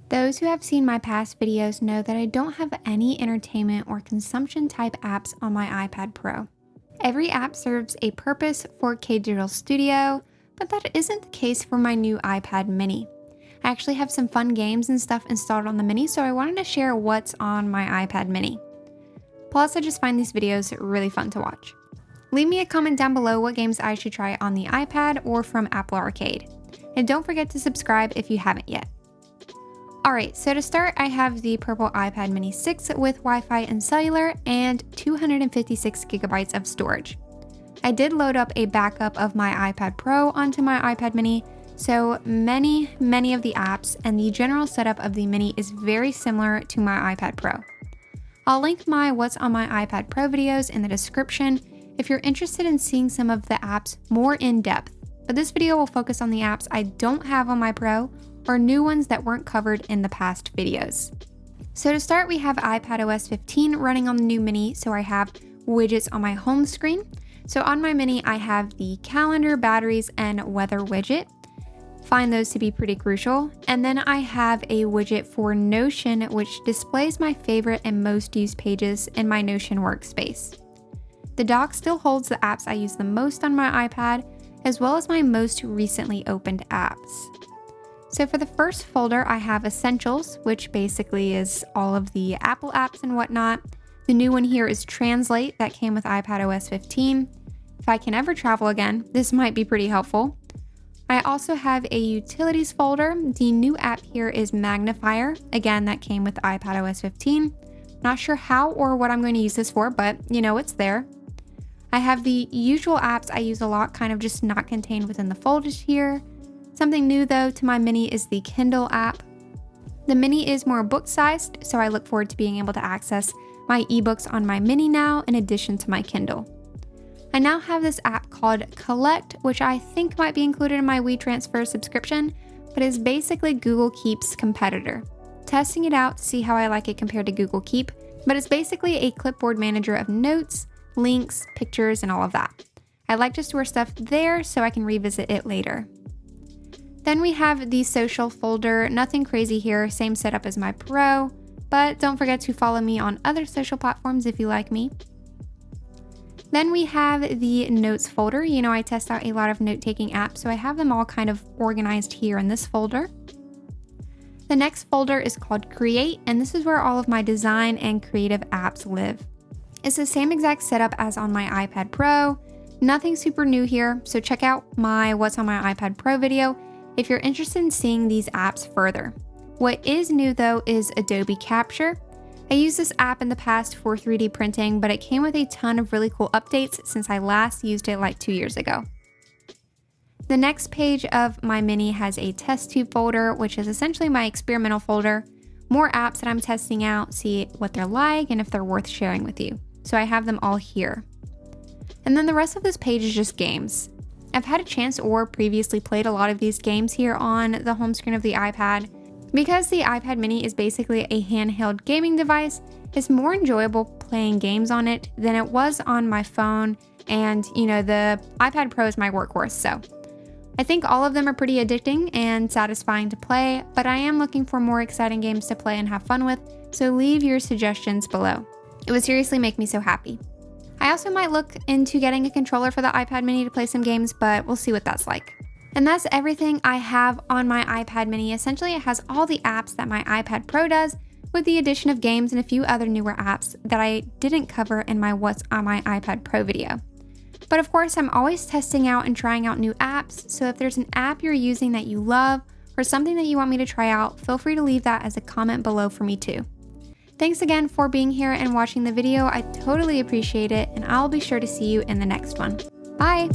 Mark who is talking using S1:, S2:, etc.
S1: Those who have seen my past videos know that I don't have any entertainment or consumption type apps on my iPad Pro. Every app serves a purpose for Digital Studio, but that isn't the case for my new iPad mini. I actually have some fun games and stuff installed on the mini, so I wanted to share what's on my iPad mini. Plus, I just find these videos really fun to watch. Leave me a comment down below what games I should try on the iPad or from Apple Arcade. And don't forget to subscribe if you haven't yet. Alright, so to start, I have the purple iPad mini 6 with Wi-Fi and cellular and 256 gigabytes of storage. I did load up a backup of my iPad Pro onto my iPad mini, so many of the apps and the general setup of the mini is very similar to my iPad Pro. I'll link my What's on my iPad Pro videos in the description if you're interested in seeing some of the apps more in depth, but this video will focus on the apps I don't have on my Pro or new ones that weren't covered in the past videos. So to start, we have iPadOS 15 running on the new mini, so I have widgets on my home screen. So on my mini, I have the calendar, batteries, and weather widget. Find those to be pretty crucial. And then I have a widget for Notion, which displays my favorite and most used pages in my Notion workspace. The dock still holds the apps I use the most on my iPad, as well as my most recently opened apps. So for the first folder, I have Essentials, which basically is all of the Apple apps and whatnot. The new one here is Translate that came with iPadOS 15. If I can ever travel again, this might be pretty helpful. I also have a Utilities folder. The new app here is Magnifier. Again, that came with iPadOS 15. Not sure how or what I'm going to use this for, but you know it's there. I have the usual apps I use a lot, kind of just not contained within the folders here. Something new though to my mini is the Kindle app. The mini is more book-sized, so I look forward to being able to access my ebooks on my mini now in addition to my Kindle. I now have this app called COLLECT, which I think might be included in my WeTransfer subscription, but is basically Google Keep's competitor. Testing it out to see how I like it compared to Google Keep, but it's basically a clipboard manager of notes, links, pictures, and all of that. I like to store stuff there so I can revisit it later. Then we have the social folder, nothing crazy here, same setup as my Pro, but don't forget to follow me on other social platforms if you like me. Then we have the notes folder. You know, I test out a lot of note-taking apps, so I have them all kind of organized here in this folder. The next folder is called Create, and this is where all of my design and creative apps live. It's the same exact setup as on my iPad Pro, nothing super new here, so check out my What's on my iPad Pro video if you're interested in seeing these apps further. What is new though is Adobe Capture. I used this app in the past for 3D printing, but it came with a ton of really cool updates since I last used it like 2 years ago. The next page of my mini has a test tube folder, which is essentially my experimental folder. More apps that I'm testing out, see what they're like and if they're worth sharing with you. So I have them all here. And then the rest of this page is just games. I've had a chance or previously played a lot of these games here on the home screen of the iPad. Because the iPad mini is basically a handheld gaming device, it's more enjoyable playing games on it than it was on my phone, and you know, the iPad Pro is my workhorse, so I think all of them are pretty addicting and satisfying to play, but I am looking for more exciting games to play and have fun with, so leave your suggestions below. It would seriously make me so happy. I also might look into getting a controller for the iPad mini to play some games, but we'll see what that's like. And that's everything I have on my iPad mini. Essentially, it has all the apps that my iPad Pro does, with the addition of games and a few other newer apps that I didn't cover in my What's on my iPad Pro video. But of course, I'm always testing out and trying out new apps, so if there's an app you're using that you love or something that you want me to try out, feel free to leave that as a comment below for me too. Thanks again for being here and watching the video. I totally appreciate it, and I'll be sure to see you in the next one. Bye!